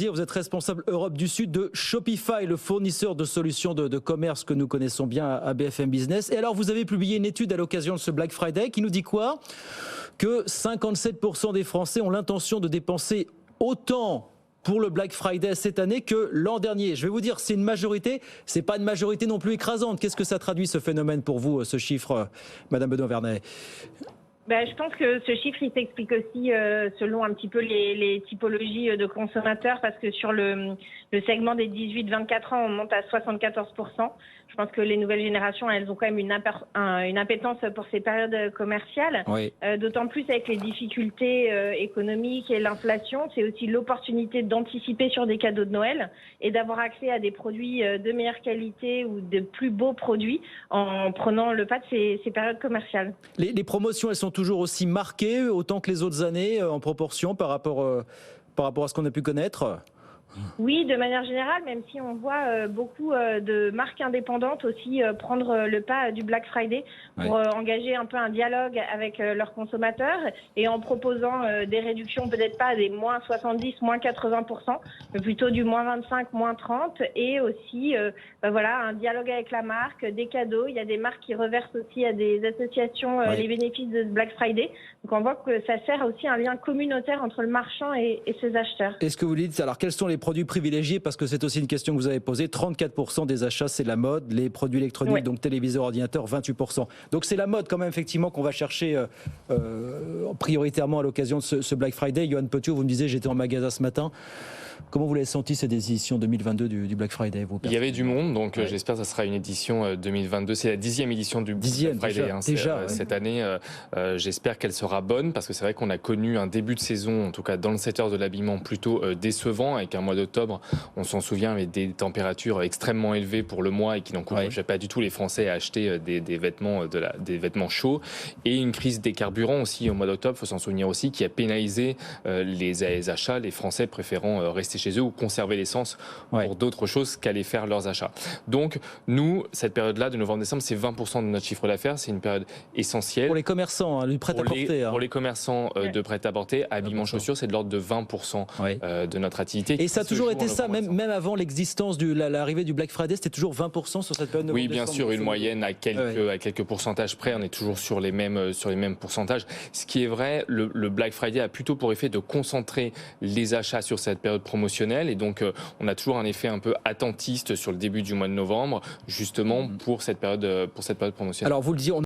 Désir, vous êtes responsable Europe du Sud de Shopify, le fournisseur de solutions de commerce que nous connaissons bien à BFM Business. Et alors, vous avez publié une étude à l'occasion de ce Black Friday qui nous dit quoi? Que 57% des Français ont l'intention de dépenser autant pour le Black Friday cette année que l'an dernier. Je vais vous dire, c'est une majorité, c'est pas une majorité non plus écrasante. Qu'est-ce que ça traduit, ce phénomène, pour vous, ce chiffre, Madame Benoît-Vernet? Je pense que ce chiffre, il s'explique aussi selon un petit peu les typologies de consommateurs, parce que sur le segment des 18-24 ans, on monte à 74%. Je pense que les nouvelles générations, elles ont quand même une appétence pour ces périodes commerciales. Oui. D'autant plus avec les difficultés économiques et l'inflation, c'est aussi l'opportunité d'anticiper sur des cadeaux de Noël et d'avoir accès à des produits de meilleure qualité ou de plus beaux produits en prenant le pas de ces périodes commerciales. Les promotions, elles sont toujours aussi marquées, autant que les autres années, en proportion par rapport à ce qu'on a pu connaître? Oui, de manière générale, même si on voit beaucoup de marques indépendantes aussi prendre le pas du Black Friday pour engager un peu un dialogue avec leurs consommateurs et en proposant des réductions, peut-être pas des moins 70, moins 80%, mais plutôt du moins 25, moins 30, et aussi un dialogue avec la marque, des cadeaux. Il y a des marques qui reversent aussi à des associations les bénéfices de ce Black Friday. Donc on voit que ça sert aussi un lien communautaire entre le marchand et ses acheteurs. Est-ce que vous dites, alors quels sont les produits privilégiés, parce que c'est aussi une question que vous avez posée? 34% des achats, c'est la mode, les produits électroniques, donc téléviseurs, ordinateurs, 28%. Donc c'est la mode quand même, effectivement, qu'on va chercher prioritairement à l'occasion de ce Black Friday. Yoann Petiot, vous me disiez, j'étais en magasin ce matin. Comment vous l'avez senti, cette édition 2022 du Black Friday, vous? Il y avait du monde, donc j'espère que ça sera une édition 2022. C'est la 10e édition du Black Friday cette année. J'espère qu'elle sera bonne, parce que c'est vrai qu'on a connu un début de saison, en tout cas dans le secteur de l'habillement, plutôt décevant, avec un mois d'octobre, on s'en souvient, avec des températures extrêmement élevées pour le mois et qui n'encourageaient pas du tout les Français à acheter des vêtements chauds. Et une crise des carburants aussi au mois d'octobre, il faut s'en souvenir aussi, qui a pénalisé les achats, les Français préférant rester chez eux ou conserver l'essence pour d'autres choses qu'aller faire leurs achats. Donc nous, cette période-là de novembre-décembre, c'est 20% de notre chiffre d'affaires, c'est une période essentielle. Pour les commerçants, du prêt-à-porter. Pour les commerçants de prêt-à-porter, habillement, chaussures, c'est de l'ordre de 20% de notre activité. Et ça a toujours été ça, même avant l'existence l'arrivée du Black Friday, c'était toujours 20% sur cette période de novembre-décembre. Oui, bien sûr, une moyenne à quelques pourcentages près, on est toujours sur les mêmes pourcentages. Ce qui est vrai, le Black Friday a plutôt pour effet de concentrer les achats sur cette période promotionnelle, et donc on a toujours un effet un peu attentiste sur le début du mois de novembre, justement pour cette période promotionnelle. Alors vous le disiez,